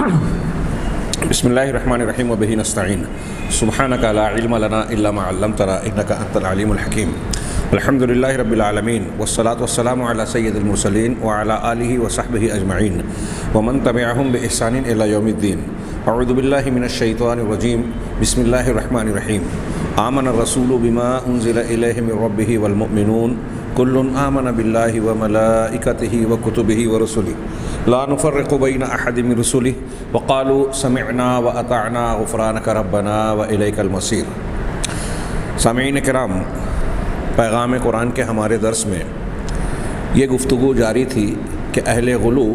بسم اللہ الرحمن الرحیم وبہ نستعین سبحانک لا علم لنا الا ما علمتنا انک انت العلیم الحکیم الحمد للہ رب العالمین والصلاة والسلام علی سید المرسلین وعلی آلہ وصحبہ اجمعین ومن تبعہم بإحسان الی یوم الدین اعوذ باللہ من الشیطان الرجیم بسم اللہ الرحمن الرحیم آمن الرسول بما انزل الیہ من ربہ والمؤمنون کل آمن باللہ وملائکتہ وکتبہ ورسلہ لا نفرق بین احد من رسلہ وقالوا سمعنا واطعنا غفرانک ربنا والیک المصیر۔ سامعین کرام، پیغام قرآن کے ہمارے درس میں یہ گفتگو جاری تھی کہ اہل غلو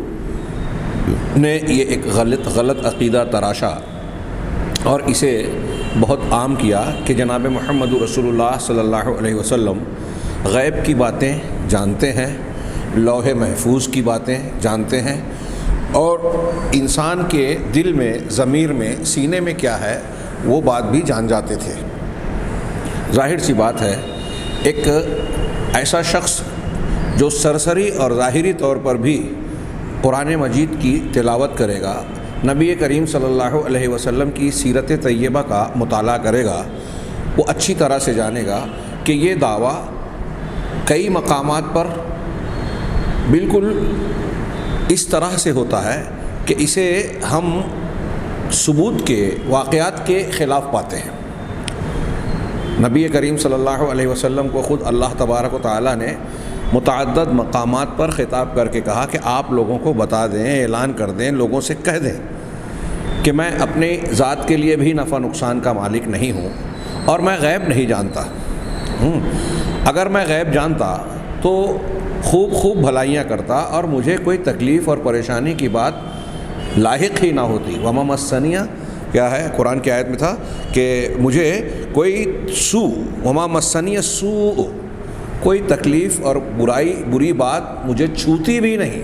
نے یہ ایک غلط عقیدہ تراشا اور اسے بہت عام کیا کہ جناب محمد رسول اللہ صلی اللہ علیہ وسلم غیب کی باتیں جانتے ہیں، لوح محفوظ کی باتیں جانتے ہیں، اور انسان کے دل میں، ضمیر میں، سینے میں کیا ہے وہ بات بھی جان جاتے تھے۔ ظاہر سی بات ہے، ایک ایسا شخص جو سرسری اور ظاہری طور پر بھی قرآن مجید کی تلاوت کرے گا، نبی کریم صلی اللہ علیہ وسلم کی سیرت طیبہ کا مطالعہ کرے گا، وہ اچھی طرح سے جانے گا کہ یہ دعویٰ کئی مقامات پر بالکل اس طرح سے ہوتا ہے کہ اسے ہم ثبوت کے، واقعات کے خلاف پاتے ہیں۔ نبی کریم صلی اللہ علیہ وسلم کو خود اللہ تبارک و تعالیٰ نے متعدد مقامات پر خطاب کر کے کہا کہ آپ لوگوں کو بتا دیں، اعلان کر دیں، لوگوں سے کہہ دیں کہ میں اپنے ذات کے لیے بھی نفع نقصان کا مالک نہیں ہوں اور میں غیب نہیں جانتا۔ اگر میں غیب جانتا تو خوب بھلائیاں کرتا اور مجھے کوئی تکلیف اور پریشانی کی بات لاحق ہی نہ ہوتی۔ وما مسنیہ کیا ہے؟ قرآن کی آیت میں تھا کہ مجھے کوئی وما مسنیہ سوء، کوئی تکلیف اور بری بات مجھے چھوتی بھی نہیں،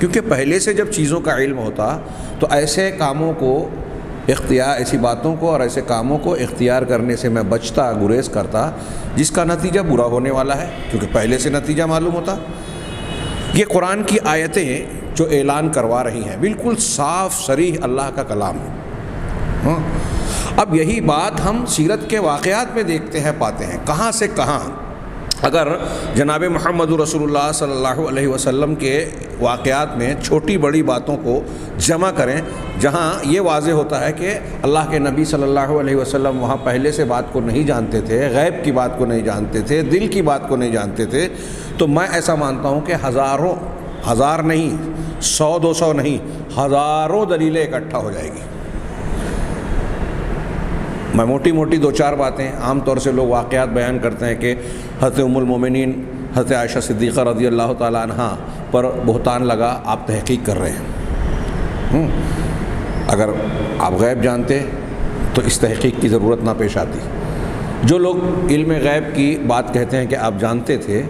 کیونکہ پہلے سے جب چیزوں کا علم ہوتا تو ایسے کاموں کو ایسی باتوں کو اور ایسے کاموں کو اختیار کرنے سے میں بچتا، گریز کرتا جس کا نتیجہ برا ہونے والا ہے، کیونکہ پہلے سے نتیجہ معلوم ہوتا۔ یہ قرآن کی آیتیں جو اعلان کروا رہی ہیں بالکل صاف صریح اللہ کا کلام ہے۔ اب یہی بات ہم سیرت کے واقعات میں دیکھتے ہیں، پاتے ہیں، کہاں سے کہاں۔ اگر جناب محمد رسول اللہ صلی اللہ علیہ وسلم کے واقعات میں چھوٹی بڑی باتوں کو جمع کریں، جہاں یہ واضح ہوتا ہے کہ اللہ کے نبی صلی اللہ علیہ وسلم وہاں پہلے سے بات کو نہیں جانتے تھے، غیب کی بات کو نہیں جانتے تھے، دل کی بات کو نہیں جانتے تھے، تو میں ایسا مانتا ہوں کہ ہزار نہیں، 100-200 نہیں، ہزاروں دلیلیں اکٹھا ہو جائے گی۔ میں موٹی 2-4 باتیں، عام طور سے لوگ واقعات بیان کرتے ہیں کہ حضرت ام المومنین حضرت عائشہ صدیقہ رضی اللہ تعالیٰ عنہ پر بہتان لگا، آپ تحقیق کر رہے ہیں۔ اگر آپ غیب جانتے تو اس تحقیق کی ضرورت نہ پیش آتی۔ جو لوگ علم غیب کی بات کہتے ہیں کہ آپ جانتے تھے،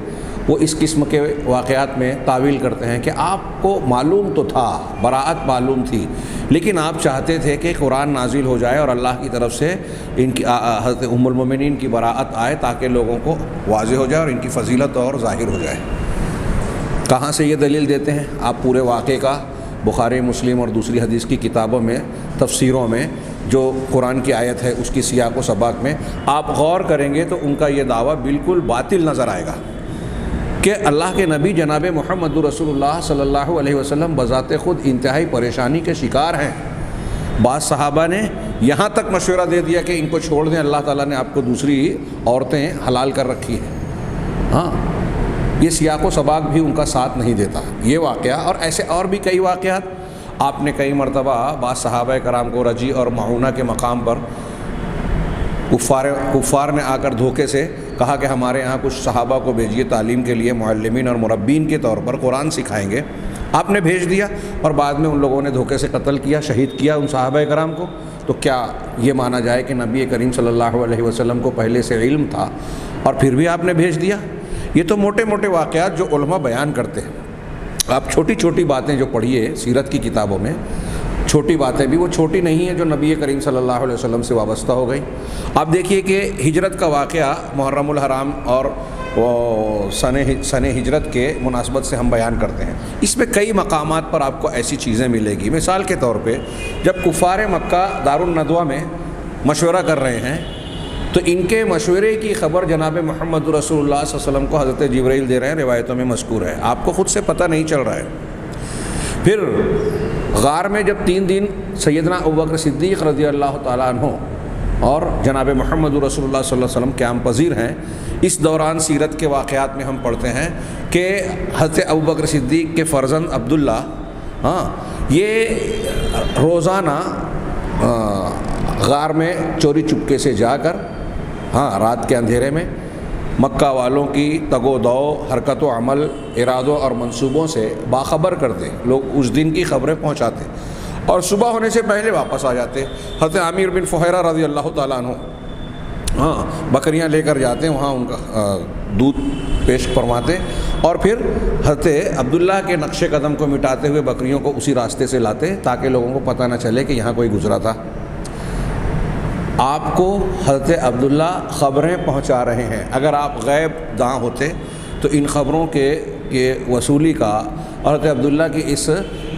وہ اس قسم کے واقعات میں تعویل کرتے ہیں کہ آپ کو معلوم تو تھا، براءت معلوم تھی، لیکن آپ چاہتے تھے کہ قرآن نازل ہو جائے اور اللہ کی طرف سے ان کی حضرت ام المومنین کی براءت آئے تاکہ لوگوں کو واضح ہو جائے اور ان کی فضیلت اور ظاہر ہو جائے۔ کہاں سے یہ دلیل دیتے ہیں؟ آپ پورے واقعے کا بخاری، مسلم اور دوسری حدیث کی کتابوں میں، تفسیروں میں جو قرآن کی آیت ہے اس کی سیاق و سباق میں آپ غور کریں گے تو ان کا یہ دعویٰ بالکل باطل نظر آئے گا کہ اللہ کے نبی جناب محمد رسول اللہ صلی اللہ علیہ وسلم بذات خود انتہائی پریشانی کے شکار ہیں۔ بعض صحابہ نے یہاں تک مشورہ دے دیا کہ ان کو چھوڑ دیں، اللہ تعالیٰ نے آپ کو دوسری عورتیں حلال کر رکھی ہیں۔ یہ سیاق و سباق بھی ان کا ساتھ نہیں دیتا، یہ واقعہ اور ایسے اور بھی کئی واقعات۔ آپ نے کئی مرتبہ بعض صحابہ کرام کو رجی اور معونہ کے مقام پر کفار نے آ کر دھوکے سے کہا کہ ہمارے یہاں کچھ صحابہ کو بھیجیے تعلیم کے لیے، معلمین اور مربین کے طور پر قرآن سکھائیں گے۔ آپ نے بھیج دیا اور بعد میں ان لوگوں نے دھوکے سے قتل کیا، شہید کیا ان صحابہ کرام کو۔ تو کیا یہ مانا جائے کہ نبی کریم صلی اللہ علیہ وسلم کو پہلے سے علم تھا اور پھر بھی آپ نے بھیج دیا؟ یہ تو موٹے واقعات جو علماء بیان کرتے ہیں۔ آپ چھوٹی باتیں جو پڑھیے سیرت کی کتابوں میں، چھوٹی باتیں بھی وہ چھوٹی نہیں ہیں جو نبی کریم صلی اللہ علیہ وسلم سے وابستہ ہو گئی۔ آپ دیکھیے کہ ہجرت کا واقعہ محرم الحرام اور وہ سن ہجرت کے مناسبت سے ہم بیان کرتے ہیں۔ اس میں کئی مقامات پر آپ کو ایسی چیزیں ملے گی۔ مثال کے طور پہ جب کفار مکہ دارالندوہ میں مشورہ کر رہے ہیں تو ان کے مشورے کی خبر جناب محمد رسول اللہ صلی اللہ علیہ وسلم کو حضرت جبرائیل دے رہے ہیں، روایتوں میں مذکور ہے، آپ کو خود سے پتہ نہیں چل رہا ہے۔ پھر غار میں جب 3 دن سیدنا ابوبکر صدیق رضی اللہ تعالیٰ عنہ اور جناب محمد رسول اللہ صلی اللہ علیہ وسلم قیام پذیر ہیں، اس دوران سیرت کے واقعات میں ہم پڑھتے ہیں کہ حضرت ابوبکر صدیق کے فرزند عبداللہ یہ روزانہ غار میں چوری چپکے سے جا کر رات کے اندھیرے میں مکہ والوں کی تگ و دو، حرکت و عمل، ارادوں اور منصوبوں سے باخبر کرتے، لوگ اس دن کی خبریں پہنچاتے اور صبح ہونے سے پہلے واپس آ جاتے۔ حضرت عامر بن فہیرہ رضی اللہ تعالیٰ عنہ بکریاں لے کر جاتے، وہاں ان کا دودھ پیش فرماتے اور پھر حضرت عبداللہ کے نقش قدم کو مٹاتے ہوئے بکریوں کو اسی راستے سے لاتے تاکہ لوگوں کو پتہ نہ چلے کہ یہاں کوئی گزرا تھا۔ آپ کو حضرت عبداللہ خبریں پہنچا رہے ہیں، اگر آپ غیب داں ہوتے تو ان خبروں کے وصولی کا اور حضرت عبداللہ کی اس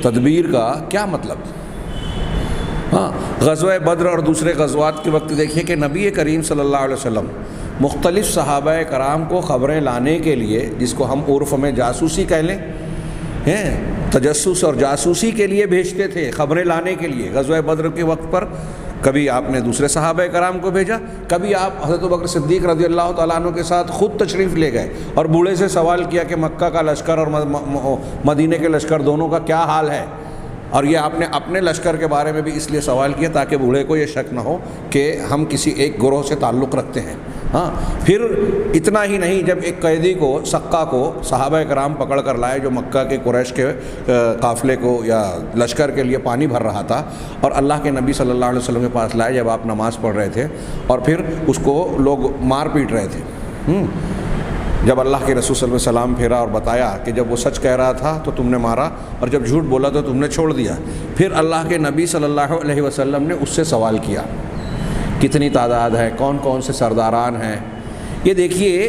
تدبیر کا کیا مطلب؟ غزوہ بدر اور دوسرے غزوات کے وقت دیکھیے کہ نبی کریم صلی اللہ علیہ وسلم مختلف صحابہ کرام کو خبریں لانے کے لیے، جس کو ہم عرف میں جاسوسی کہہ لیں، تجسس اور جاسوسی کے لیے بھیجتے تھے، خبریں لانے کے لیے۔ غزوہ بدر کے وقت پر کبھی آپ نے دوسرے صحابہ کرام کو بھیجا، کبھی آپ حضرت ابوبکر صدیق رضی اللہ تعالیٰ عنہ کے ساتھ خود تشریف لے گئے اور بوڑھے سے سوال کیا کہ مکہ کا لشکر اور مدینے کے لشکر دونوں کا کیا حال ہے، اور یہ آپ نے اپنے لشکر کے بارے میں بھی اس لیے سوال کیا تاکہ بوڑھے کو یہ شک نہ ہو کہ ہم کسی ایک گروہ سے تعلق رکھتے ہیں۔ پھر اتنا ہی نہیں، جب ایک قیدی کو سقا کو صحابہ کرام پکڑ کر لائے جو مکہ کے قریش کے قافلے کو یا لشکر کے لیے پانی بھر رہا تھا، اور اللہ کے نبی صلی اللہ علیہ وسلم کے پاس لائے جب آپ نماز پڑھ رہے تھے، اور پھر اس کو لوگ مار پیٹ رہے تھے۔ جب اللہ کے رسول صلی اللہ علیہ وسلم پھیرا اور بتایا کہ جب وہ سچ کہہ رہا تھا تو تم نے مارا اور جب جھوٹ بولا تو تم نے چھوڑ دیا۔ پھر اللہ کے نبی صلی اللہ علیہ وسلم نے اس سے سوال کیا کتنی تعداد ہے، کون کون سے سرداران ہیں۔ یہ دیکھیے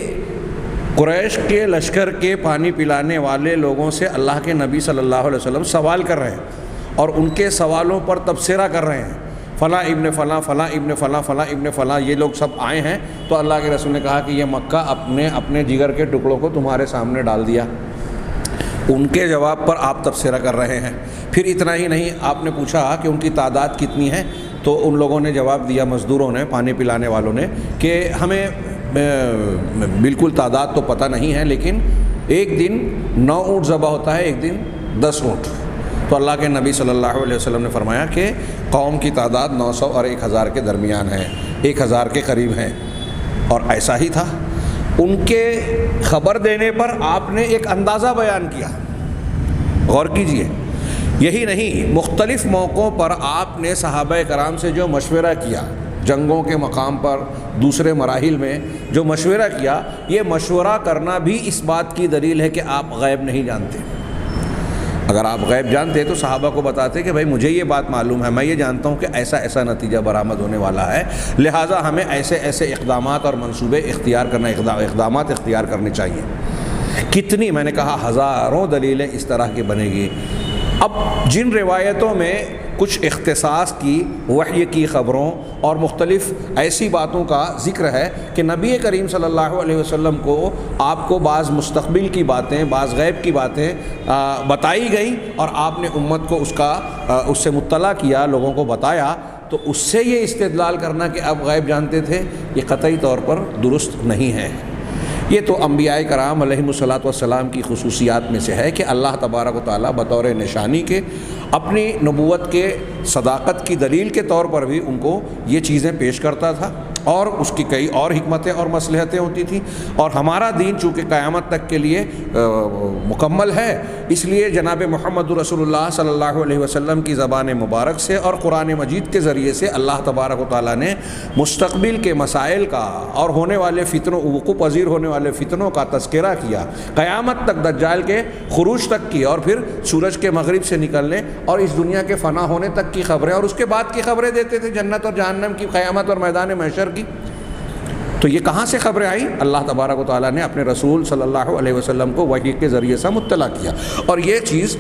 قریش کے لشکر کے پانی پلانے والے لوگوں سے اللہ کے نبی صلی اللہ علیہ وسلم سوال کر رہے ہیں اور ان کے سوالوں پر تبصرہ کر رہے ہیں، فلاں ابن فلاں، فلاں ابن فلاں، فلاں ابن فلاں، یہ لوگ سب آئے ہیں۔ تو اللہ کے رسول نے کہا کہ یہ مکہ اپنے جگر کے ٹکڑوں کو تمہارے سامنے ڈال دیا، ان کے جواب پر آپ تبصرہ کر رہے ہیں۔ پھر اتنا ہی نہیں، آپ نے پوچھا کہ ان کی تعداد کتنی ہے، تو ان لوگوں نے جواب دیا، مزدوروں نے، پانی پلانے والوں نے، کہ ہمیں بالکل تعداد تو پتہ نہیں ہے، لیکن ایک دن 9 اونٹ ذبح ہوتا ہے، ایک دن 10 اونٹ۔ تو اللہ کے نبی صلی اللہ علیہ وسلم نے فرمایا کہ قوم کی تعداد 900 اور 1000 کے درمیان ہے، 1000 کے قریب ہیں، اور ایسا ہی تھا۔ ان کے خبر دینے پر آپ نے ایک اندازہ بیان کیا، غور کیجئے۔ یہی نہیں، مختلف موقعوں پر آپ نے صحابہ کرام سے جو مشورہ کیا، جنگوں کے مقام پر، دوسرے مراحل میں جو مشورہ کیا، یہ مشورہ کرنا بھی اس بات کی دلیل ہے کہ آپ غیب نہیں جانتے۔ اگر آپ غیب جانتے تو صحابہ کو بتاتے کہ بھائی مجھے یہ بات معلوم ہے، میں یہ جانتا ہوں کہ ایسا ایسا نتیجہ برآمد ہونے والا ہے، لہٰذا ہمیں ایسے ایسے اقدامات اور منصوبے اقدامات اختیار کرنے چاہیے۔ کتنی، میں نے کہا ہزاروں دلیلیں اس طرح کی بنے گی۔ اب جن روایتوں میں کچھ اختصاص کی، وحی کی خبروں اور مختلف ایسی باتوں کا ذکر ہے کہ نبی کریم صلی اللہ علیہ وسلم کو آپ کو بعض مستقبل کی باتیں، بعض غیب کی باتیں بتائی گئیں اور آپ نے امت کو اس سے مطلع کیا، لوگوں کو بتایا، تو اس سے یہ استدلال کرنا کہ آپ غیب جانتے تھے، یہ قطعی طور پر درست نہیں ہے۔ یہ تو انبیاء کرام علیہم الصلاۃ والسلام کی خصوصیات میں سے ہے کہ اللہ تبارک و تعالیٰ بطور نشانی کے اپنی نبوت کے صداقت کی دلیل کے طور پر بھی ان کو یہ چیزیں پیش کرتا تھا، اور اس کی کئی اور حکمتیں اور مصلحتیں ہوتی تھیں۔ اور ہمارا دین چونکہ قیامت تک کے لیے مکمل ہے، اس لیے جناب محمد رسول اللہ صلی اللہ علیہ وسلم کی زبان مبارک سے اور قرآن مجید کے ذریعے سے اللہ تبارک و تعالیٰ نے مستقبل کے مسائل کا اور ہونے والے فتنوں، وقوع پذیر ہونے والے فتنوں کا تذکرہ کیا، قیامت تک دجال کے خروج تک کی، اور پھر سورج کے مغرب سے نکلنے اور اس دنیا کے فنا ہونے تک کی خبریں، اور اس کے بعد کی خبریں دیتے تھے، جنت اور جہنم کی، قیامت اور میدان محشر کی۔ تو یہ کہاں سے خبریں آئی؟ اللہ تبارک و تعالیٰ نے اپنے رسول صلی اللہ علیہ وسلم کو وحی کے ذریعے سے مطلع کیا، اور یہ چیز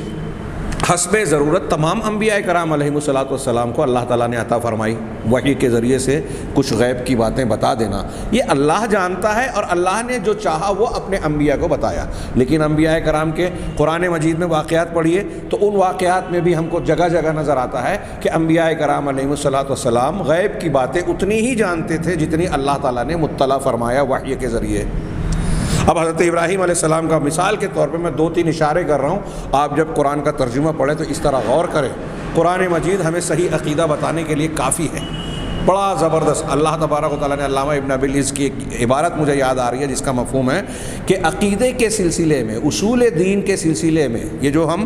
حسب ضرورت تمام انبیاء کرام علیہ الصلاۃ والسلام کو اللہ تعالیٰ نے عطا فرمائی۔ وحی کے ذریعے سے کچھ غیب کی باتیں بتا دینا یہ اللہ جانتا ہے، اور اللہ نے جو چاہا وہ اپنے انبیاء کو بتایا۔ لیکن انبیاء کرام کے قرآن مجید میں واقعات پڑھیے تو ان واقعات میں بھی ہم کو جگہ جگہ نظر آتا ہے کہ انبیاء کرام علیہ الصلاۃ والسلام غیب کی باتیں اتنی ہی جانتے تھے جتنی اللہ تعالیٰ نے مطلع فرمایا وحی کے ذریعے۔ اب حضرت ابراہیم علیہ السلام کا مثال کے طور پہ میں 2-3 اشارے کر رہا ہوں، آپ جب قرآن کا ترجمہ پڑھیں تو اس طرح غور کریں۔ قرآن مجید ہمیں صحیح عقیدہ بتانے کے لیے کافی ہے، بڑا زبردست۔ اللہ تبارک و تعالیٰ نے علامہ ابن ابی العز کی ایک عبارت مجھے یاد آ رہی ہے جس کا مفہوم ہے کہ عقیدے کے سلسلے میں، اصول دین کے سلسلے میں، یہ جو ہم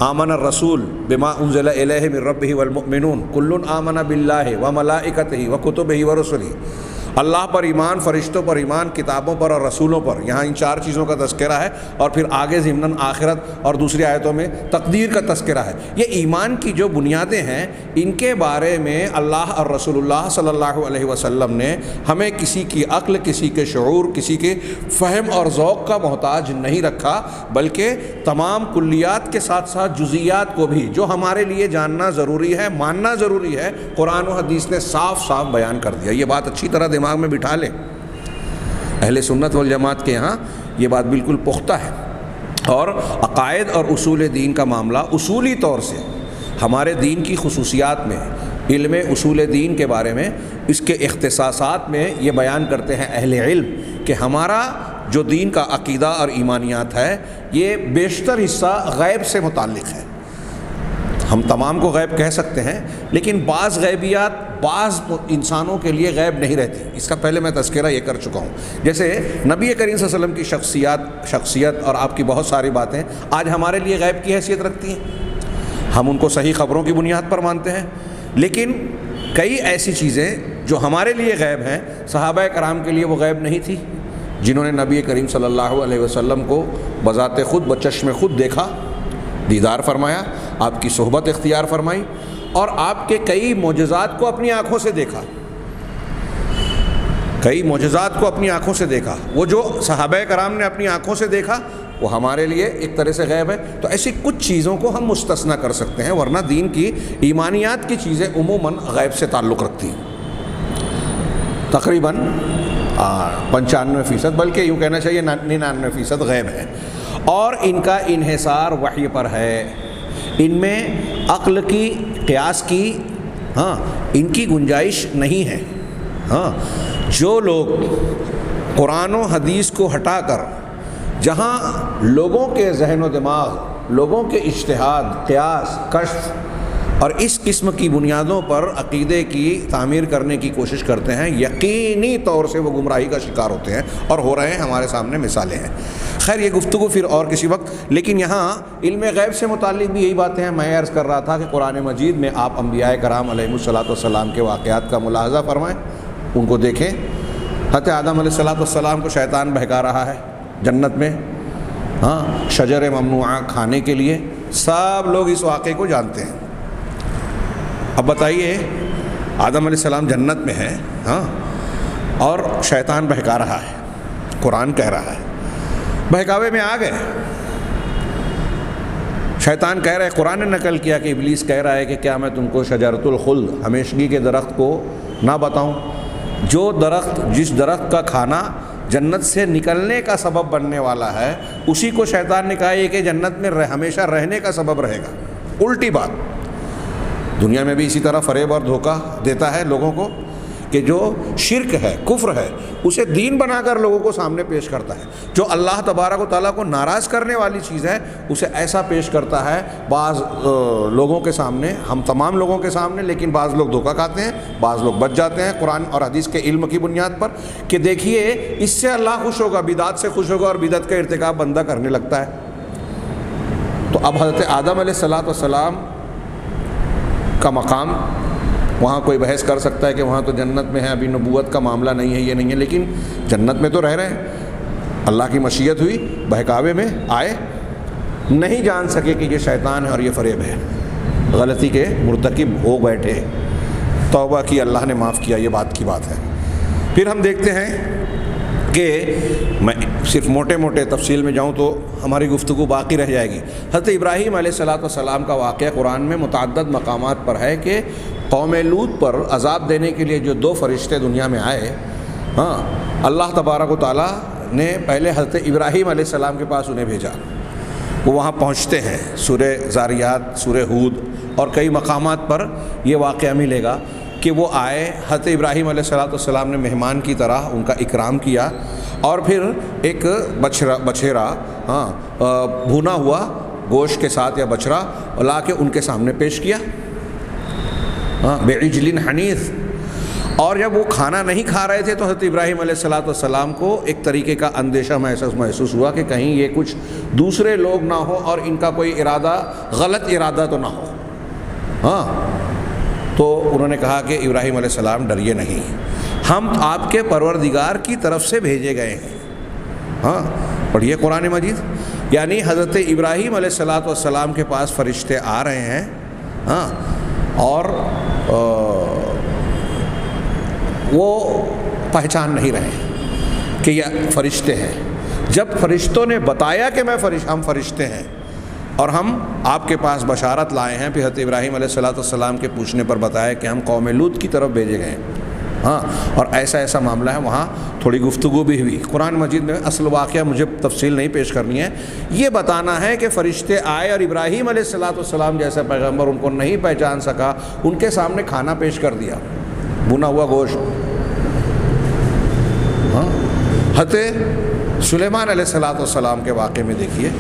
آمن الرسول بما انزل الیہ من ربہ والمؤمنون کل آمن باللہ وملائکتہ وکتبہ ورسلہ، اللہ پر ایمان، فرشتوں پر ایمان، کتابوں پر اور رسولوں پر، یہاں ان 4 چیزوں کا تذکرہ ہے، اور پھر آگے ضمناً آخرت اور دوسری آیتوں میں تقدیر کا تذکرہ ہے۔ یہ ایمان کی جو بنیادیں ہیں ان کے بارے میں اللہ اور رسول اللہ صلی اللہ علیہ وسلم نے ہمیں کسی کی عقل، کسی کے شعور، کسی کے فہم اور ذوق کا محتاج نہیں رکھا، بلکہ تمام کلیات کے ساتھ ساتھ جزیات کو بھی جو ہمارے لیے جاننا ضروری ہے، ماننا ضروری ہے، قرآن و حدیث نے صاف صاف بیان کر دیا۔ یہ بات اچھی طرح دماغ میں بٹھا لیں، اہل سنت والجماعت کے یہاں یہ بات بالکل پختہ ہے، اور عقائد اور اصول دین کا معاملہ اصولی طور سے ہمارے دین کی خصوصیات میں، علم اصول دین کے بارے میں، اس کے اختصاصات میں یہ بیان کرتے ہیں اہل علم کہ ہمارا جو دین کا عقیدہ اور ایمانیات ہے یہ بیشتر حصہ غیب سے متعلق ہے۔ ہم تمام کو غیب کہہ سکتے ہیں، لیکن بعض غیبیات بعض انسانوں کے لیے غیب نہیں رہتی، اس کا پہلے میں تذکرہ یہ کر چکا ہوں۔ جیسے نبی کریم صلی اللہ علیہ وسلم کی شخصیت اور آپ کی بہت ساری باتیں آج ہمارے لیے غیب کی حیثیت رکھتی ہیں، ہم ان کو صحیح خبروں کی بنیاد پر مانتے ہیں، لیکن کئی ایسی چیزیں جو ہمارے لیے غیب ہیں صحابہ کرام کے لیے وہ غیب نہیں تھی، جنہوں نے نبی کریم صلی اللہ علیہ وسلم کو بذات خود بچشم خود دیکھا، دیدار فرمایا، آپ کی صحبت اختیار فرمائی، اور آپ کے کئی معجزات کو اپنی آنکھوں سے دیکھا، کئی معجزات کو اپنی آنکھوں سے دیکھا۔ وہ جو صحابہ کرام نے اپنی آنکھوں سے دیکھا وہ ہمارے لیے ایک طرح سے غیب ہے۔ تو ایسی کچھ چیزوں کو ہم مستثنیٰ کر سکتے ہیں، ورنہ دین کی ایمانیات کی چیزیں عموماً غیب سے تعلق رکھتی ہیں، تقریباً 95%، بلکہ یوں کہنا چاہیے 99% غیب ہے، اور ان کا انحصار وحی پر ہے۔ ان میں عقل کی، قیاس کی، ان کی گنجائش نہیں ہے۔ جو لوگ قرآن و حدیث کو ہٹا کر جہاں لوگوں کے ذہن و دماغ، لوگوں کے اجتہاد، قیاس، کشف اور اس قسم کی بنیادوں پر عقیدے کی تعمیر کرنے کی کوشش کرتے ہیں، یقینی طور سے وہ گمراہی کا شکار ہوتے ہیں، اور ہو رہے ہیں، ہمارے سامنے مثالیں ہیں۔ خیر یہ گفتگو پھر اور کسی وقت، لیکن یہاں علم غیب سے متعلق بھی یہی باتیں ہیں۔ میں عرض کر رہا تھا کہ قرآن مجید میں آپ انبیاء کرام علیہ الصلاۃ والسلام کے واقعات کا ملاحظہ فرمائیں، ان کو دیکھیں۔ حضرت آدم علیہ الصلاۃ والسلام کو شیطان بہکا رہا ہے جنت میں، شجر ممنوعہ کھانے کے لیے، سب لوگ اس واقعے کو جانتے ہیں۔ اب بتائیے آدم علیہ السلام جنت میں ہے، اور شیطان بہکا رہا ہے، قرآن کہہ رہا ہے، بہکاوے میں آ گئے۔ شیطان کہہ رہا ہے، قرآن نے نقل کیا کہ ابلیس کہہ رہا ہے کہ کیا میں تم کو شجرۃ الخلد، ہمیشگی کے درخت کو نہ بتاؤں؟ جو درخت، جس درخت کا کھانا جنت سے نکلنے کا سبب بننے والا ہے، اسی کو شیطان نے کہا یہ کہ جنت میں ہمیشہ رہنے کا سبب رہے گا۔ الٹی بات، دنیا میں بھی اسی طرح فریب اور دھوکہ دیتا ہے لوگوں کو کہ جو شرک ہے، کفر ہے، اسے دین بنا کر لوگوں کو سامنے پیش کرتا ہے۔ جو اللہ تبارک و تعالیٰ کو ناراض کرنے والی چیز ہے اسے ایسا پیش کرتا ہے بعض لوگوں کے سامنے، ہم تمام لوگوں کے سامنے، لیکن بعض لوگ دھوکہ کھاتے ہیں، بعض لوگ بچ جاتے ہیں قرآن اور حدیث کے علم کی بنیاد پر کہ دیکھیے اس سے اللہ خوش ہوگا، بدعت سے خوش ہوگا، اور بدعت کا ارتکاب بندہ کرنے لگتا ہے۔ تو اب حضرت آدم علیہ الصلاۃ والسلام کا مقام، وہاں کوئی بحث کر سکتا ہے کہ وہاں تو جنت میں ہے، ابھی نبوت کا معاملہ نہیں ہے، یہ نہیں ہے، لیکن جنت میں تو رہ رہے ہیں۔ اللہ کی مشیت ہوئی، بہکاوے میں آئے، نہیں جان سکے کہ یہ شیطان ہے اور یہ فریب ہے، غلطی کے مرتکب ہو بیٹھے، توبہ کی، اللہ نے معاف کیا، یہ بات کی بات ہے۔ پھر ہم دیکھتے ہیں کہ میں صرف موٹے موٹے تفصیل میں جاؤں تو ہماری گفتگو باقی رہ جائے گی۔ حضرت ابراہیم علیہ السلام کا واقعہ قرآن میں متعدد مقامات پر ہے کہ قوم لوط پر عذاب دینے کے لیے جو 2 فرشتے دنیا میں آئے، اللہ تبارک و تعالیٰ نے پہلے حضرت ابراہیم علیہ السلام کے پاس انہیں بھیجا۔ وہ وہاں پہنچتے ہیں، سورہ زاریات، سورہ ہود اور کئی مقامات پر یہ واقعہ ملے گا کہ وہ آئے، حضرت ابراہیم علیہ السلام نے مہمان کی طرح ان کا اکرام کیا، اور پھر ایک بچھیرا بھونا ہوا گوشت کے ساتھ یا بچھڑا لا کے ان کے سامنے پیش کیا، بعجل حنیذ۔ اور جب وہ کھانا نہیں کھا رہے تھے تو حضرت ابراہیم علیہ السلام کو ایک طریقے کا اندیشہ محسوس ہوا کہ کہیں یہ کچھ دوسرے لوگ نہ ہو اور ان کا کوئی ارادہ غلط ارادہ تو نہ ہو۔ تو انہوں نے کہا کہ ابراہیم علیہ السلام ڈریے نہیں، ہم آپ کے پروردگار کی طرف سے بھیجے گئے ہیں۔ پڑھیے قرآن مجید، یعنی حضرت ابراہیم علیہ السلام کے پاس فرشتے آ رہے ہیں، اور وہ پہچان نہیں رہے کہ یہ فرشتے ہیں۔ جب فرشتوں نے بتایا کہ ہم فرشتے ہیں اور ہم آپ کے پاس بشارت لائے ہیں، پھر حضرت ابراہیم علیہ السلام کے پوچھنے پر بتایا کہ ہم قوم لوط کی طرف بھیجے گئے ہیں، اور ایسا معاملہ ہے۔ وہاں تھوڑی گفتگو بھی ہوئی۔ قرآن مجید میں اصل واقعہ مجھے تفصیل نہیں پیش کرنی ہے، یہ بتانا ہے کہ فرشتے آئے اور ابراہیم علیہ السلام جیسا پیغمبر ان کو نہیں پہچان سکا، ان کے سامنے کھانا پیش کر دیا، بھنا ہوا گوشت۔ حضرت سلیمان علیہ السلام کے واقعے میں دیکھیے،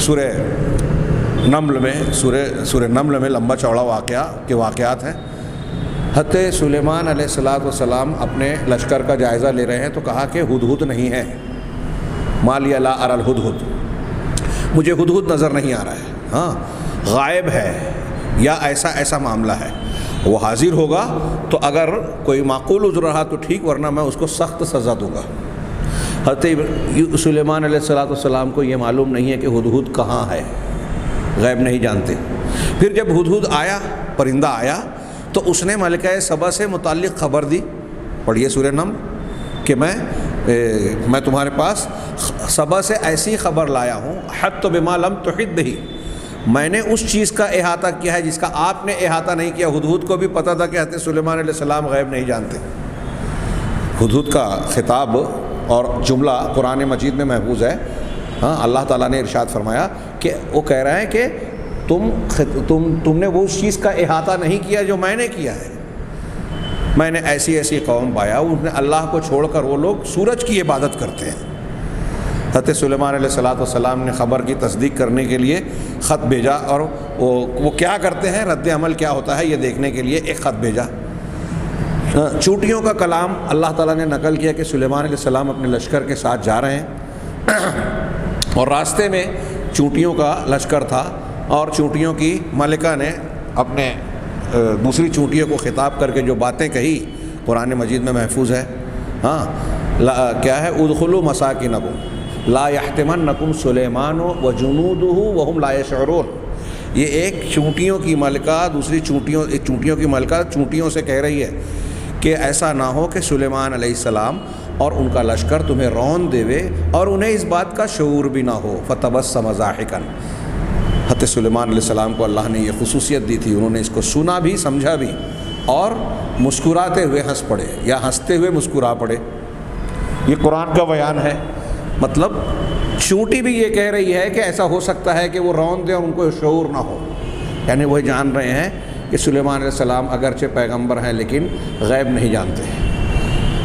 سورہ نمل میں لمبا چوڑا واقعات ہیں۔ حضرت سلیمان علیہ السلام اپنے لشکر کا جائزہ لے رہے ہیں تو کہا کہ ہدہد نہیں ہے، ما لی لا اری الہدہد، مجھے ہدہد نظر نہیں آ رہا ہے، غائب ہے یا ایسا معاملہ ہے۔ وہ حاضر ہوگا تو اگر کوئی معقول عذر رہا تو ٹھیک، ورنہ میں اس کو سخت سزا دوں گا۔ حضرت سلیمان علیہ السلام کو یہ معلوم نہیں ہے کہ ہدہد کہاں ہے، غیب نہیں جانتے۔ پھر جب ہدہد آیا، پرندہ آیا، تو اس نے ملکہ سبا سے متعلق خبر دی، پڑھیے سورہ نمل، کہ میں تمہارے پاس سبا سے ایسی خبر لایا ہوں، احطت بما لم تحط بہ، میں نے اس چیز کا احاطہ کیا ہے جس کا آپ نے احاطہ نہیں کیا۔ ہدہد کو بھی پتہ تھا کہ حضرت سلیمان علیہ السلام غیب نہیں جانتے۔ ہدہد کا خطاب اور جملہ قرآن مجید میں محفوظ ہے۔ اللہ تعالیٰ نے ارشاد فرمایا کہ وہ کہہ رہے ہیں کہ تم نے وہ اس چیز کا احاطہ نہیں کیا جو میں نے کیا ہے۔ میں نے ایسی قوم پایا، ان نے اللہ کو چھوڑ کر وہ لوگ سورج کی عبادت کرتے ہیں۔ حضرت سلیمان علیہ السلام نے خبر کی تصدیق کرنے کے لیے خط بھیجا، اور وہ کیا کرتے ہیں، رد عمل کیا ہوتا ہے یہ دیکھنے کے لیے ایک خط بھیجا۔ چونٹیوں کا کلام اللہ تعالیٰ نے نقل کیا کہ سلیمان علیہ السلام اپنے لشکر کے ساتھ جا رہے ہیں، اور راستے میں چونٹیوں کا لشکر تھا، اور چونٹیوں کی ملکہ نے اپنے دوسری چونٹیوں کو خطاب کر کے جو باتیں کہی قرآن مجید میں محفوظ ہے۔ کیا ہے، ادخلوا مساکنکم لا یحطمنکم سلیمان وجنودہ وہم لا یشعرون۔ یہ ایک چونٹیوں کی ملکہ چونٹیوں کی ملکہ چونٹیوں سے کہہ رہی ہے کہ ایسا نہ ہو کہ سلیمان علیہ السلام اور ان کا لشکر تمہیں رون دیوے اور انہیں اس بات کا شعور بھی نہ ہو۔ فتبسم ضاحکا، حضرت سلیمان علیہ السلام کو اللہ نے یہ خصوصیت دی تھی، انہوں نے اس کو سنا بھی، سمجھا بھی، اور مسکراتے ہوئے ہنس پڑے یا ہنستے ہوئے مسکرا پڑے۔ یہ قرآن کا بیان ہے۔ مطلب چونٹی بھی یہ کہہ رہی ہے کہ ایسا ہو سکتا ہے کہ وہ رون دیں اور ان کو شعور نہ ہو، یعنی وہ جان رہے ہیں کہ سلیمان علیہ السلام اگرچہ پیغمبر ہیں لیکن غیب نہیں جانتے۔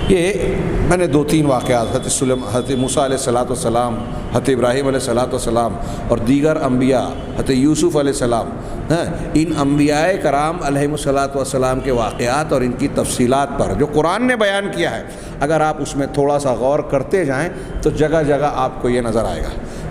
یہ میں نے 2-3 واقعات حضرت موسیٰ علیہ السلام، حضرت ابراہیم علیہ السلام اور دیگر انبیاء، حضرت یوسف علیہ السلام، ان انبیاء کرام علیہم السلام کے واقعات اور ان کی تفصیلات پر جو قرآن نے بیان کیا ہے، اگر آپ اس میں تھوڑا سا غور کرتے جائیں تو جگہ جگہ آپ کو یہ نظر آئے گا۔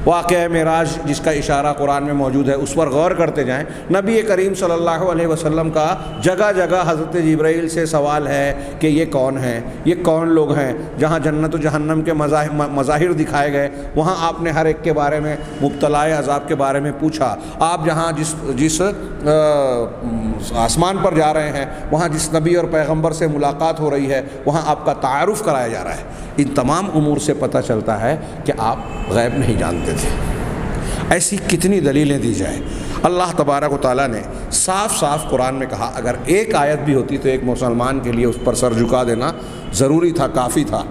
واقعہ معراج جس کا اشارہ قرآن میں موجود ہے اس پر غور کرتے جائیں۔ نبی کریم صلی اللہ علیہ وسلم کا جگہ جگہ حضرت جبرائیل سے سوال ہے کہ یہ کون ہیں، یہ کون لوگ ہیں۔ جہاں جنت و جہنم کے مظاہر دکھائے گئے وہاں آپ نے ہر ایک کے بارے میں، مبتلا عذاب کے بارے میں پوچھا۔ آپ جہاں جس آسمان پر جا رہے ہیں وہاں جس نبی اور پیغمبر سے ملاقات ہو رہی ہے وہاں آپ کا تعارف کرایا جا رہا ہے۔ ان تمام امور سے پتہ چلتا ہے کہ آپ غیب نہیں جانتے تھے۔ ایسی کتنی دلیلیں دی جائیں۔ اللہ تبارک و تعالیٰ نے صاف صاف قرآن میں کہا، اگر ایک آیت بھی ہوتی تو ایک مسلمان کے لیے اس پر سر جھکا دینا ضروری تھا، کافی تھا۔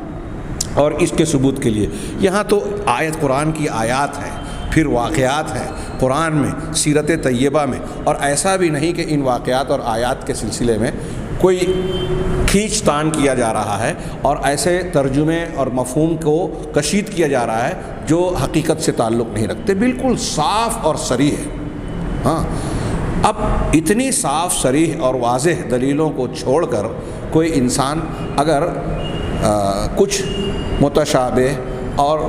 اور اس کے ثبوت کے لیے یہاں تو آیت قرآن کی آیات ہیں، پھر واقعات ہیں قرآن میں، سیرت طیبہ میں، اور ایسا بھی نہیں کہ ان واقعات اور آیات کے سلسلے میں کوئی کھینچ تان کیا جا رہا ہے اور ایسے ترجمے اور مفہوم کو کشید کیا جا رہا ہے جو حقیقت سے تعلق نہیں رکھتے، بالکل صاف اور صریح ہے۔ ہاں، اب اتنی صاف صریح اور واضح دلیلوں کو چھوڑ کر کوئی انسان اگر کچھ متشابہ اور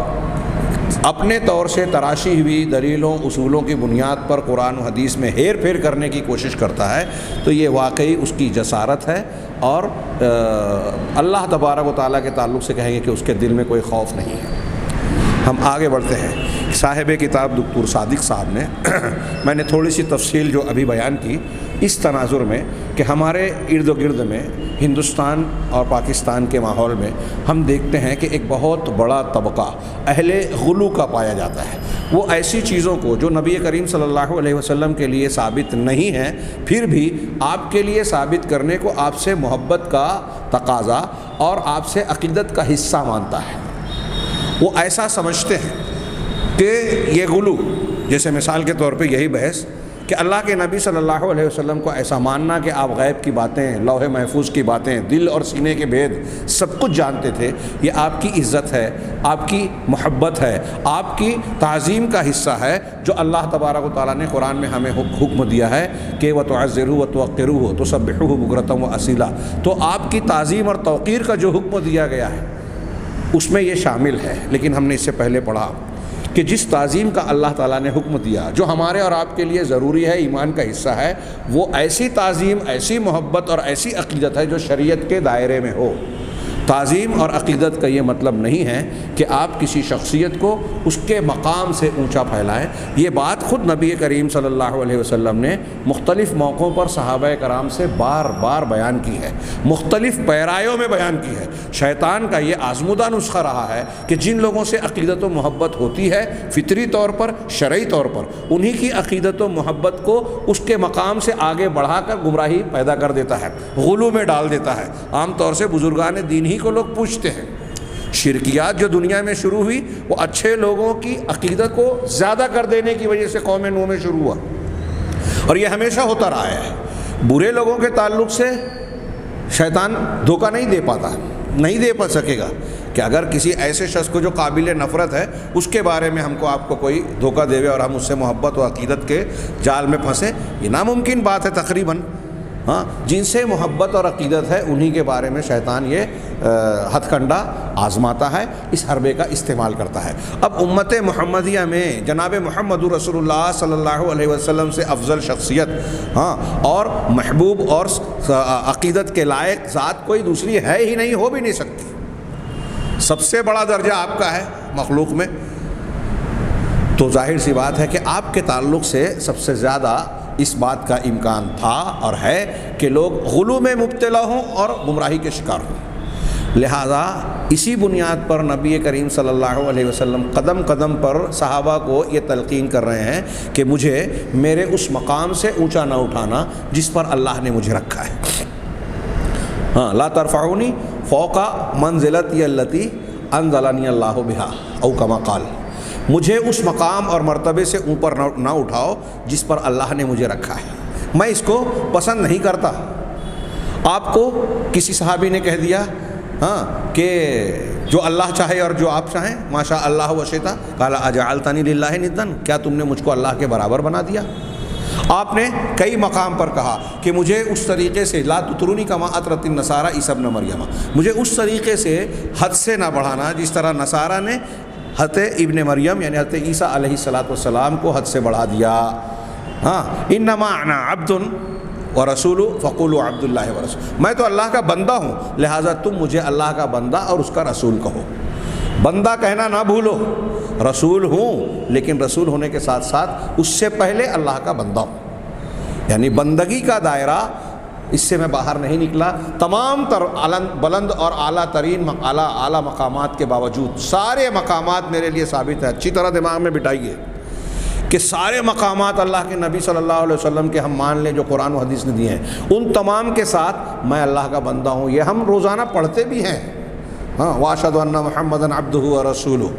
اپنے طور سے تراشی ہوئی دلیلوں اصولوں کی بنیاد پر قرآن و حدیث میں ہیر پھیر کرنے کی کوشش کرتا ہے تو یہ واقعی اس کی جسارت ہے، اور اللہ تبارک و تعالیٰ کے تعلق سے کہیں گے کہ اس کے دل میں کوئی خوف نہیں ہے۔ ہم آگے بڑھتے ہیں۔ صاحب کتاب دکتور صادق صاحب نے میں نے تھوڑی سی تفصیل جو ابھی بیان کی اس تناظر میں کہ ہمارے ارد و گرد میں ہندوستان اور پاکستان کے ماحول میں ہم دیکھتے ہیں کہ ایک بہت بڑا طبقہ اہل غلو کا پایا جاتا ہے۔ وہ ایسی چیزوں کو جو نبی کریم صلی اللہ علیہ وسلم کے لیے ثابت نہیں ہیں پھر بھی آپ کے لیے ثابت کرنے کو آپ سے محبت کا تقاضا اور آپ سے عقیدت کا حصہ مانتا ہے۔ وہ ایسا سمجھتے ہیں کہ یہ غلو، جیسے مثال کے طور پہ یہی بحث کہ اللہ کے نبی صلی اللہ علیہ وسلم کو ایسا ماننا کہ آپ غیب کی باتیں، لوح محفوظ کی باتیں، دل اور سینے کے بھید سب کچھ جانتے تھے، یہ آپ کی عزت ہے، آپ کی محبت ہے، آپ کی تعظیم کا حصہ ہے جو اللہ تبارک و تعالیٰ نے قرآن میں ہمیں حکم دیا ہے کہ وَتُعَزِّرُوهُ وَتُوَقِّرُوهُ تُسَبِّحُوهُ بُكْرَةً وَأَصِيلًا۔ تو آپ کی تعظیم اور توقیر کا جو حکم دیا گیا ہے اس میں یہ شامل ہے، لیکن ہم نے اس سے پہلے پڑھا کہ جس تعظیم کا اللہ تعالیٰ نے حکم دیا جو ہمارے اور آپ کے لیے ضروری ہے، ایمان کا حصہ ہے، وہ ایسی تعظیم، ایسی محبت اور ایسی عقیدت ہے جو شریعت کے دائرے میں ہو۔ تعظیم اور عقیدت کا یہ مطلب نہیں ہے کہ آپ کسی شخصیت کو اس کے مقام سے اونچا پھیلائیں۔ یہ بات خود نبی کریم صلی اللہ علیہ وسلم نے مختلف موقعوں پر صحابہ کرام سے بار بار بیان کی ہے، مختلف پیرایوں میں بیان کی ہے۔ شیطان کا یہ آزمودہ نسخہ رہا ہے کہ جن لوگوں سے عقیدت و محبت ہوتی ہے فطری طور پر، شرعی طور پر، انہی کی عقیدت و محبت کو اس کے مقام سے آگے بڑھا کر گمراہی پیدا کر دیتا ہے، غلو میں ڈال دیتا ہے۔ عام طور سے بزرگان دین ہی کو لوگ پوچھتے ہیں۔ شرکیات جو دنیا میں شروع ہوئی وہ اچھے لوگوں کی عقیدت کو زیادہ کر دینے کی وجہ سے قوم نوح میں شروع ہوا، اور یہ ہمیشہ ہوتا رہا ہے۔ برے لوگوں کے تعلق سے شیطان دھوکہ نہیں دے پاتا، نہیں دے پا سکے گا کہ اگر کسی ایسے شخص کو جو قابل نفرت ہے اس کے بارے میں ہم کو آپ کو کوئی دھوکہ دے اور ہم اس سے محبت و عقیدت کے جال میں پھنسے، یہ ناممکن بات ہے تقریباً۔ ہاں، جن سے محبت اور عقیدت ہے انہی کے بارے میں شیطان یہ ہتھ کنڈا آزماتا ہے، اس حربے کا استعمال کرتا ہے۔ اب امت محمدیہ میں جناب محمد رسول اللہ صلی اللہ علیہ وسلم سے افضل شخصیت اور محبوب اور عقیدت کے لائق ذات کوئی دوسری ہے ہی نہیں، ہو بھی نہیں سکتی۔ سب سے بڑا درجہ آپ کا ہے مخلوق میں، تو ظاہر سی بات ہے کہ آپ کے تعلق سے سب سے زیادہ اس بات کا امکان تھا اور ہے کہ لوگ غلو میں مبتلا ہوں اور گمراہی کے شکار ہوں۔ لہذا اسی بنیاد پر نبی کریم صلی اللہ علیہ وسلم قدم قدم پر صحابہ کو یہ تلقین کر رہے ہیں کہ مجھے میرے اس مقام سے اونچا نہ اٹھانا جس پر اللہ نے مجھے رکھا ہے۔ ہاں، لا ترفعونی فوق منزلتی التی انزلنی اللہ بہا او کما قال، مجھے اس مقام اور مرتبے سے اوپر نہ اٹھاؤ جس پر اللہ نے مجھے رکھا ہے۔ میں اس کو پسند نہیں کرتا۔ آپ کو کسی صحابی نے کہہ دیا کہ جو اللہ چاہے اور جو آپ چاہیں، ماشاء اللہ وشیتا، قال اجعلتنی للہ ندًا، کیا تم نے مجھ کو اللہ کے برابر بنا دیا؟ آپ نے کئی مقام پر کہا کہ مجھے اس طریقے سے لا تطرونی کما اطرت النصارى عیسی ابن مریم، مجھے اس طریقے سے حد سے نہ بڑھانا جس طرح نصارہ نے حضرت ابن مریم یعنی حضرت عیسیٰ علیہ السلام کو حد سے بڑھا دیا. ہاں انما انا عبد ورسول فقولوا عبد اللہ ورسول، میں تو اللہ کا بندہ ہوں لہٰذا تم مجھے اللہ کا بندہ اور اس کا رسول کہو. بندہ کہنا نہ بھولو، رسول ہوں لیکن رسول ہونے کے ساتھ ساتھ اس سے پہلے اللہ کا بندہ ہوں، یعنی بندگی کا دائرہ اس سے میں باہر نہیں نکلا. تمام تر بلند اور اعلیٰ ترین اعلیٰ مقامات کے باوجود سارے مقامات میرے لیے ثابت ہے. اچھی طرح دماغ میں بٹھائیے کہ سارے مقامات اللہ کے نبی صلی اللہ علیہ وسلم کے ہم مان لیں جو قرآن و حدیث نے دیے ہیں، ان تمام کے ساتھ میں اللہ کا بندہ ہوں. یہ ہم روزانہ پڑھتے بھی ہیں. ہاں واشہد ان محمدًا عبدہ ورسولہ،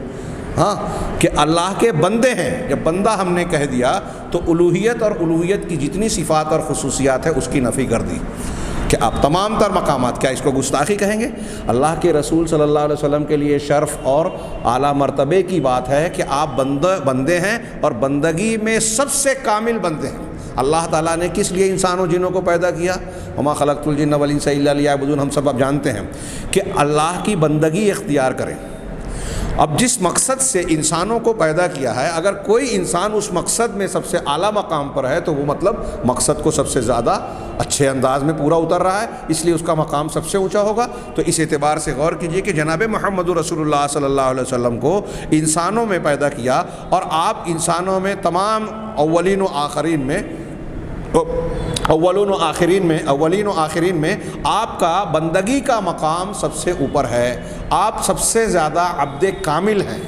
ہاں کہ اللہ کے بندے ہیں. جب بندہ ہم نے کہہ دیا تو الوہیت اور الوہیت کی جتنی صفات اور خصوصیات ہے اس کی نفی کر دی کہ آپ تمام تر مقامات، کیا اس کو گستاخی کہیں گے؟ اللہ کے رسول صلی اللہ علیہ وسلم کے لیے شرف اور اعلیٰ مرتبے کی بات ہے کہ آپ بندے ہیں اور بندگی میں سب سے کامل بندے ہیں. اللہ تعالیٰ نے کس لیے انسان و جنوں کو پیدا کیا؟ وما خلقت الجن والانس الا لیعبدون. ہم سب اب جانتے ہیں کہ اللہ کی بندگی اختیار کریں. اب جس مقصد سے انسانوں کو پیدا کیا ہے، اگر کوئی انسان اس مقصد میں سب سے اعلیٰ مقام پر ہے تو وہ مطلب مقصد کو سب سے زیادہ اچھے انداز میں پورا اتر رہا ہے، اس لیے اس کا مقام سب سے اونچا ہوگا. تو اس اعتبار سے غور کیجئے کہ جناب محمد رسول اللہ صلی اللہ علیہ وسلم کو انسانوں میں پیدا کیا اور آپ انسانوں میں تمام اولین و آخرین میں آپ کا بندگی کا مقام سب سے اوپر ہے. آپ سب سے زیادہ عبد کامل ہیں،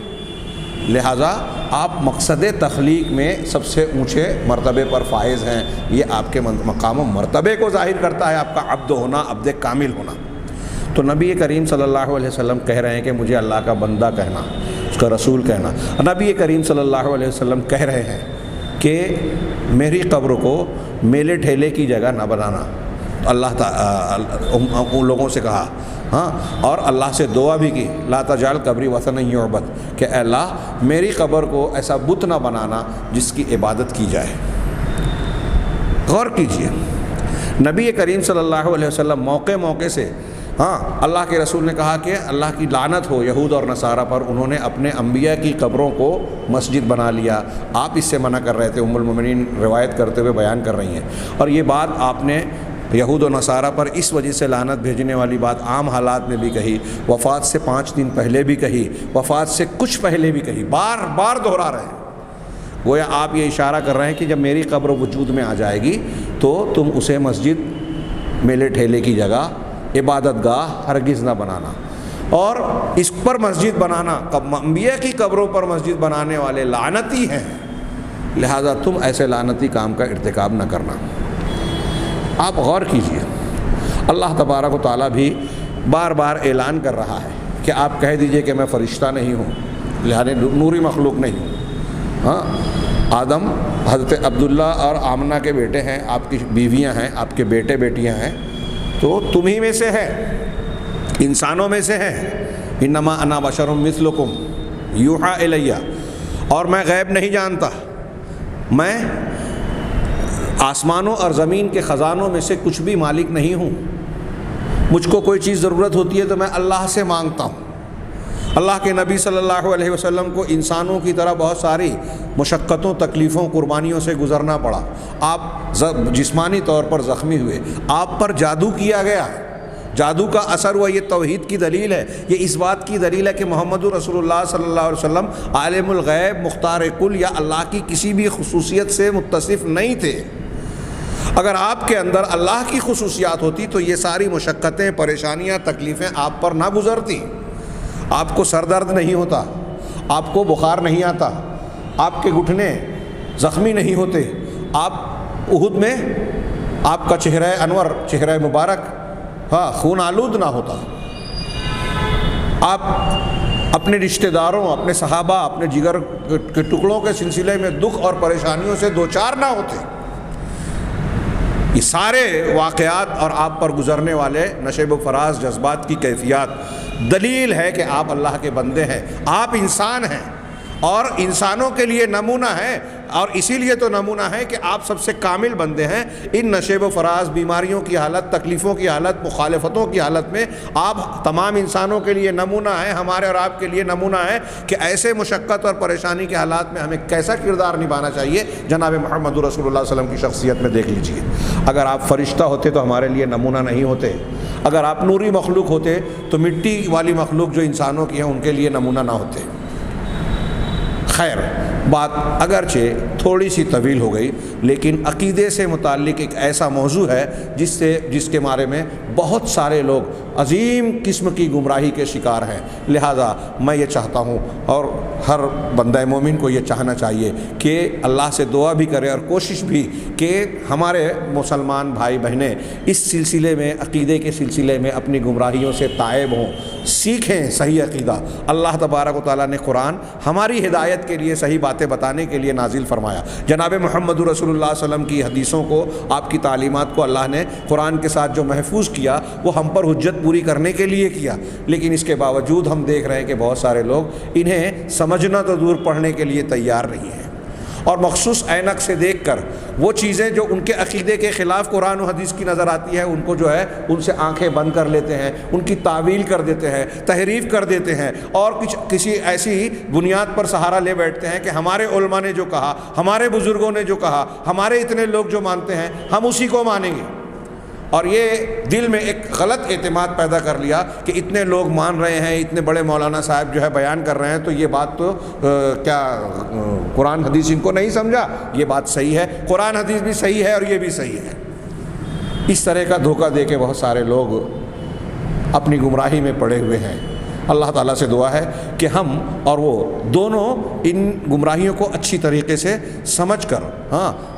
لہٰذا آپ مقصد تخلیق میں سب سے اونچے مرتبے پر فائز ہیں. یہ آپ کے مقام و مرتبے کو ظاہر کرتا ہے، آپ کا عبد ہونا، عبد کامل ہونا. تو نبی کریم صلی اللہ علیہ وسلم کہہ رہے ہیں کہ مجھے اللہ کا بندہ کہنا، اس کا رسول کہنا. نبی کریم صلی اللہ علیہ وسلم کہہ رہے ہیں کہ میری قبر کو میلے ٹھیلے کی جگہ نہ بنانا. اللہ تعالیٰ ان لوگوں سے کہا، ہاں، اور اللہ سے دعا بھی کی، لا تجعل قبری وثنا یعبد، کہ اے اللہ میری قبر کو ایسا بت نہ بنانا جس کی عبادت کی جائے. غور کیجئے، نبی کریم صلی اللہ علیہ وسلم موقع سے، ہاں، اللہ کے رسول نے کہا کہ اللہ کی لعنت ہو یہود اور نصارہ پر، انہوں نے اپنے انبیاء کی قبروں کو مسجد بنا لیا. آپ اس سے منع کر رہے تھے، ام المومنین روایت کرتے ہوئے بیان کر رہی ہیں. اور یہ بات آپ نے یہود و نصارہ پر اس وجہ سے لعنت بھیجنے والی بات عام حالات میں بھی کہی، وفات سے 5 دن پہلے بھی کہی، وفات سے کچھ پہلے بھی کہی، بار بار دہرا رہے ہیں. گویا آپ یہ اشارہ کر رہے ہیں کہ جب میری قبر وجود میں آ جائے گی تو تم اسے مسجد، میلے ٹھیلے کی جگہ، عبادت گاہ ہرگز نہ بنانا. اور اس پر مسجد بنانا، انبیاء کی قبروں پر مسجد بنانے والے لعنتی ہیں، لہذا تم ایسے لعنتی کام کا ارتکاب نہ کرنا. آپ غور کیجئے، اللہ تبارک و تعالیٰ بھی بار بار اعلان کر رہا ہے کہ آپ کہہ دیجئے کہ میں فرشتہ نہیں ہوں، لہذا نوری مخلوق نہیں ہوں. ہاں، آدم حضرت عبداللہ اور آمنہ کے بیٹے ہیں، آپ کی بیویاں ہیں، آپ کے بیٹے بیٹیاں ہیں، تو تمہیں میں سے ہے، انسانوں میں سے ہے. انما انا بشر مثلکم یوحی الی، اور میں غیب نہیں جانتا، میں آسمانوں اور زمین کے خزانوں میں سے کچھ بھی مالک نہیں ہوں. مجھ کو کوئی چیز ضرورت ہوتی ہے تو میں اللہ سے مانگتا ہوں. اللہ کے نبی صلی اللہ علیہ وسلم کو انسانوں کی طرح بہت ساری مشقتوں، تکلیفوں، قربانیوں سے گزرنا پڑا. آپ جسمانی طور پر زخمی ہوئے، آپ پر جادو کیا گیا، جادو کا اثر ہوا. یہ توحید کی دلیل ہے، یہ اس بات کی دلیل ہے کہ محمد رسول اللہ صلی اللہ علیہ وسلم عالم الغیب، مختار کل یا اللہ کی کسی بھی خصوصیت سے متصف نہیں تھے. اگر آپ کے اندر اللہ کی خصوصیات ہوتی تو یہ ساری مشقتیں، پریشانیاں، تکلیفیں آپ پر نہ گزرتی. آپ کو سر درد نہیں ہوتا، آپ کو بخار نہیں آتا، آپ کے گھٹنے زخمی نہیں ہوتے، آپ احد میں آپ کا چہرہ انور، چہرہ مبارک، ہاں، خون آلود نہ ہوتا. آپ اپنے رشتہ داروں، اپنے صحابہ، اپنے جگر کے ٹکڑوں کے سلسلے میں دکھ اور پریشانیوں سے دوچار نہ ہوتے. یہ سارے واقعات اور آپ پر گزرنے والے نشیب و فراز جذبات کی کیفیات دلیل ہے کہ آپ اللہ کے بندے ہیں. آپ انسان ہیں اور انسانوں کے لیے نمونہ ہیں. اور اسی لیے تو نمونہ ہے کہ آپ سب سے کامل بندے ہیں. ان نشیب و فراز، بیماریوں کی حالت، تکلیفوں کی حالت، مخالفتوں کی حالت میں آپ تمام انسانوں کے لیے نمونہ ہیں، ہمارے اور آپ کے لیے نمونہ ہے کہ ایسے مشقت اور پریشانی کے حالات میں ہمیں کیسا کردار نبھانا چاہیے. جناب محمد رسول اللہ صلی اللہ علیہ وسلم کی شخصیت میں دیکھ لیجیے. اگر آپ فرشتہ ہوتے تو ہمارے لیے نمونہ نہیں ہوتے. اگر آپ نوری مخلوق ہوتے تو مٹی والی مخلوق جو انسانوں کی ہیں ان کے لیے نمونہ نہ ہوتے. خیر، بات اگرچہ تھوڑی سی طویل ہو گئی، لیکن عقیدے سے متعلق ایک ایسا موضوع ہے جس کے بارے میں بہت سارے لوگ عظیم قسم کی گمراہی کے شکار ہیں. لہذا میں یہ چاہتا ہوں، اور ہر بندہ مومن کو یہ چاہنا چاہیے کہ اللہ سے دعا بھی کرے اور کوشش بھی کہ ہمارے مسلمان بھائی بہنیں اس سلسلے میں، عقیدے کے سلسلے میں اپنی گمراہیوں سے تائب ہوں، سیکھیں صحیح عقیدہ. اللہ تبارک و تعالیٰ نے قرآن ہماری ہدایت کے لیے، صحیح باتیں بتانے کے لیے نازل فرمایا. جناب محمد رسول اللہ صلی اللہ علیہ وسلم کی حدیثوں کو، آپ کی تعلیمات کو اللہ نے قرآن کے ساتھ جو محفوظ کیا وہ ہم پر حجت پوری کرنے کے لیے کیا. لیکن اس کے باوجود ہم دیکھ رہے ہیں کہ بہت سارے لوگ انہیں سمجھنا تو دور پڑھنے کے لیے تیار نہیں ہیں، اور مخصوص عینک سے دیکھ کر وہ چیزیں جو ان کے عقیدے کے خلاف قرآن و حدیث کی نظر آتی ہے ان کو جو ہے ان سے آنکھیں بند کر لیتے ہیں، ان کی تعویل کر دیتے ہیں، تحریف کر دیتے ہیں، اور کسی ایسی بنیاد پر سہارا لے بیٹھتے ہیں کہ ہمارے علماء نے جو کہا، ہمارے بزرگوں نے جو کہا، ہمارے اتنے لوگ جو مانتے ہیں ہم اسی کو مانیں گے. اور یہ دل میں ایک غلط اعتماد پیدا کر لیا کہ اتنے لوگ مان رہے ہیں، اتنے بڑے مولانا صاحب جو ہے بیان کر رہے ہیں، تو یہ بات تو کیا قرآن حدیث ان کو نہیں سمجھا؟ یہ بات صحیح ہے، قرآن حدیث بھی صحیح ہے اور یہ بھی صحیح ہے. اس طرح کا دھوکہ دے کے بہت سارے لوگ اپنی گمراہی میں پڑے ہوئے ہیں. اللہ تعالیٰ سے دعا ہے کہ ہم اور وہ دونوں ان گمراہیوں کو اچھی طریقے سے سمجھ کر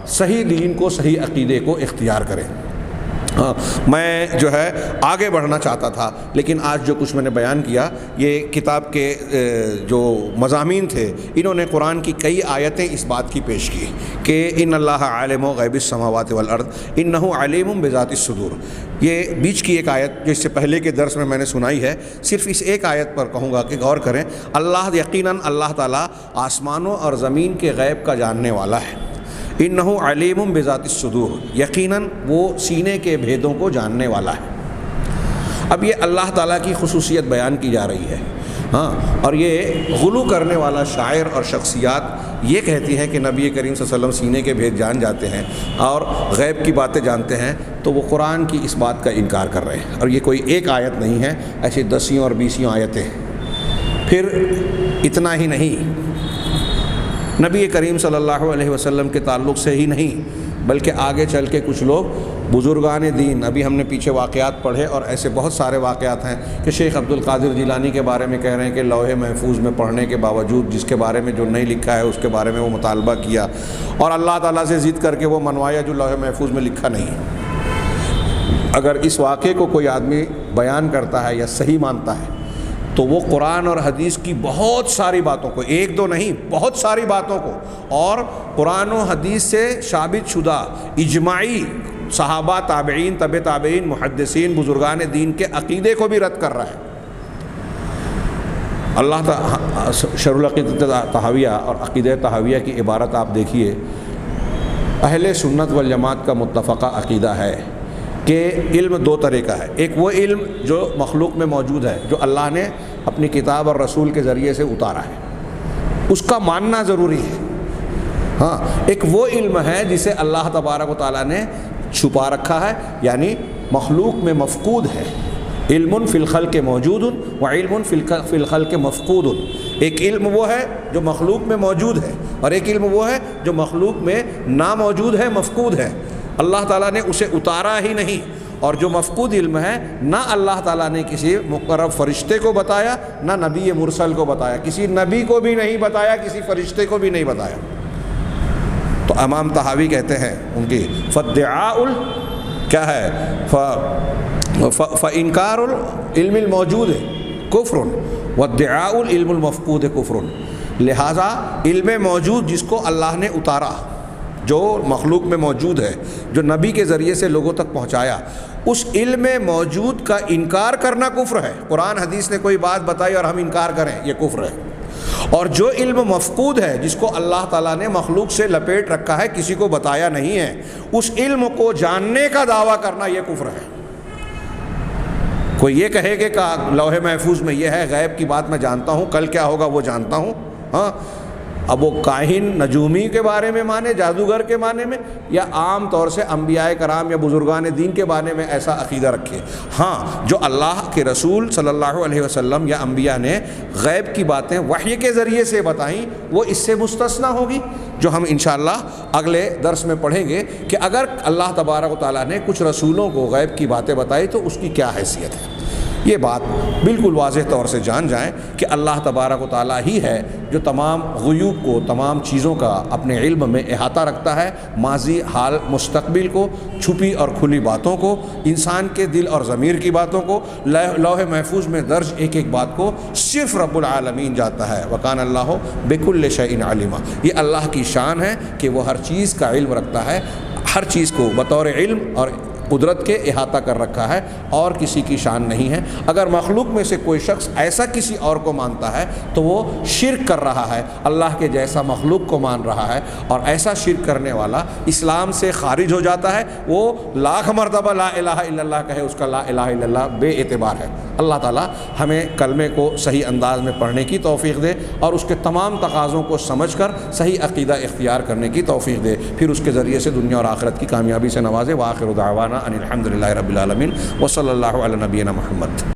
صحیح دین کو، صحیح عقیدے کو اختیار کریں. میں جو ہے آگے بڑھنا چاہتا تھا، لیکن آج جو کچھ میں نے بیان کیا یہ کتاب کے جو مضامین تھے، انہوں نے قرآن کی کئی آیتیں اس بات کی پیش کی کہ ان اللہ عالم غیب السماوات والارض انہ علیم بذات الصدور. یہ بیچ کی ایک آیت جو اس سے پہلے کے درس میں نے سنائی ہے، صرف اس ایک آیت پر کہوں گا کہ غور کریں. اللہ یقیناً اللہ تعالیٰ آسمانوں اور زمین کے غیب کا جاننے والا ہے. انہ علیم بذات الصدور، یقیناً وہ سینے کے بھیدوں کو جاننے والا ہے. اب یہ اللہ تعالیٰ کی خصوصیت بیان کی جا رہی ہے. اور یہ غلو کرنے والا شاعر اور شخصیات یہ کہتی ہیں کہ نبی کریم صلی اللہ علیہ وسلم سینے کے بھید جان جاتے ہیں اور غیب کی باتیں جانتے ہیں، تو وہ قرآن کی اس بات کا انکار کر رہے ہیں. اور یہ کوئی ایک آیت نہیں ہے، ایسی 10 اور 20 آیتیں. پھر اتنا ہی نہیں، نبی کریم صلی اللہ علیہ وسلم کے تعلق سے ہی نہیں بلکہ آگے چل کے کچھ لوگ بزرگان دین، ابھی ہم نے پیچھے واقعات پڑھے اور ایسے بہت سارے واقعات ہیں کہ شیخ عبد القادر جیلانی کے بارے میں کہہ رہے ہیں کہ لوح محفوظ میں پڑھنے کے باوجود جس کے بارے میں جو نہیں لکھا ہے اس کے بارے میں وہ مطالبہ کیا اور اللہ تعالیٰ سے ضد کر کے وہ منوایا جو لوح محفوظ میں لکھا نہیں. اگر اس واقعے کو کوئی آدمی بیان کرتا ہے یا صحیح مانتا ہے تو وہ قرآن اور حدیث کی بہت ساری باتوں کو، ایک دو نہیں بہت ساری باتوں کو، اور قرآن و حدیث سے ثابت شدہ اجماعی صحابہ، تابعین، تبع تابعین، محدثین، بزرگان دین کے عقیدے کو بھی رد کر رہا ہے. اللہ شرح العقیدۃ طحاویہ اور عقیدہ طحاویہ کی عبارت آپ دیکھیے. اہل سنت والجماعت کا متفقہ عقیدہ ہے کہ علم 2 طرح کا ہے. ایک وہ علم جو مخلوق میں موجود ہے، جو اللہ نے اپنی کتاب اور رسول کے ذریعے سے اتارا ہے، اس کا ماننا ضروری ہے. ایک وہ علم ہے جسے اللہ تبارک و تعالیٰ نے چھپا رکھا ہے، یعنی مخلوق میں مفقود ہے. علم فی الخلق موجود و علم فی الخلق مفقود. ایک علم وہ ہے جو مخلوق میں موجود ہے اور ایک علم وہ ہے جو مخلوق میں ناموجود ہے، مفقود ہے. اللہ تعالیٰ نے اسے اتارا ہی نہیں، اور جو مفقود علم ہے نہ اللہ تعالیٰ نے کسی مقرب فرشتے کو بتایا، نہ نبی مرسل کو بتایا، کسی نبی کو بھی نہیں بتایا، کسی فرشتے کو بھی نہیں بتایا. تو امام طحاوی کہتے ہیں ان کی فادعاء کیا ہے، فانکار العلم الموجود کفر وادعاء العلم المفقود کفر. لہذا علم موجود جس کو اللہ نے اتارا، جو مخلوق میں موجود ہے، جو نبی کے ذریعے سے لوگوں تک پہنچایا، اس علم موجود کا انکار کرنا کفر ہے. قرآن حدیث نے کوئی بات بتائی اور ہم انکار کریں، یہ کفر ہے. اور جو علم مفقود ہے، جس کو اللہ تعالیٰ نے مخلوق سے لپیٹ رکھا ہے، کسی کو بتایا نہیں ہے، اس علم کو جاننے کا دعویٰ کرنا یہ کفر ہے۔ کوئی یہ کہے کہ لوح محفوظ میں یہ ہے، غیب کی بات میں جانتا ہوں، کل کیا ہوگا وہ جانتا ہوں، ہاں، اب وہ کاہن نجومی کے بارے میں مانے، جادوگر کے معنی میں، یا عام طور سے انبیاء کرام یا بزرگان دین کے بارے میں ایسا عقیدہ رکھے۔ ہاں، جو اللہ کے رسول صلی اللہ علیہ وسلم یا انبیاء نے غیب کی باتیں وحی کے ذریعے سے بتائیں، وہ اس سے مستثنیٰ ہوگی، جو ہم انشاءاللہ اگلے درس میں پڑھیں گے کہ اگر اللہ تبارک و تعالیٰ نے کچھ رسولوں کو غیب کی باتیں بتائی تو اس کی کیا حیثیت ہے۔ یہ بات بالکل واضح طور سے جان جائیں کہ اللہ تبارک و تعالیٰ ہی ہے جو تمام غیوب کو، تمام چیزوں کا اپنے علم میں احاطہ رکھتا ہے، ماضی، حال، مستقبل کو، چھپی اور کھلی باتوں کو، انسان کے دل اور ضمیر کی باتوں کو، لوح محفوظ میں درج ایک ایک بات کو صرف رب العالمین جاتا ہے۔ وَكَانَ اللَّهُ بِكُلِّ شَيْءٍ عَلِيمًا، یہ اللہ کی شان ہے کہ وہ ہر چیز کا علم رکھتا ہے، ہر چیز کو بطور علم اور قدرت کے احاطہ کر رکھا ہے، اور کسی کی شان نہیں ہے۔ اگر مخلوق میں سے کوئی شخص ایسا کسی اور کو مانتا ہے تو وہ شرک کر رہا ہے، اللہ کے جیسا مخلوق کو مان رہا ہے، اور ایسا شرک کرنے والا اسلام سے خارج ہو جاتا ہے۔ وہ لاکھ مرتبہ لا الہ الا اللہ کہے، اس کا لا الہ الا اللہ بے اعتبار ہے۔ اللہ تعالیٰ ہمیں کلمے کو صحیح انداز میں پڑھنے کی توفیق دے، اور اس کے تمام تقاضوں کو سمجھ کر صحیح عقیدہ اختیار کرنے کی توفیق دے، پھر اس کے ذریعے سے دنیا اور آخرت کی کامیابی سے نوازے۔ وآخر دعوانا ان الحمد للہ رب العالمین، وصلی اللہ علی نبینا محمد۔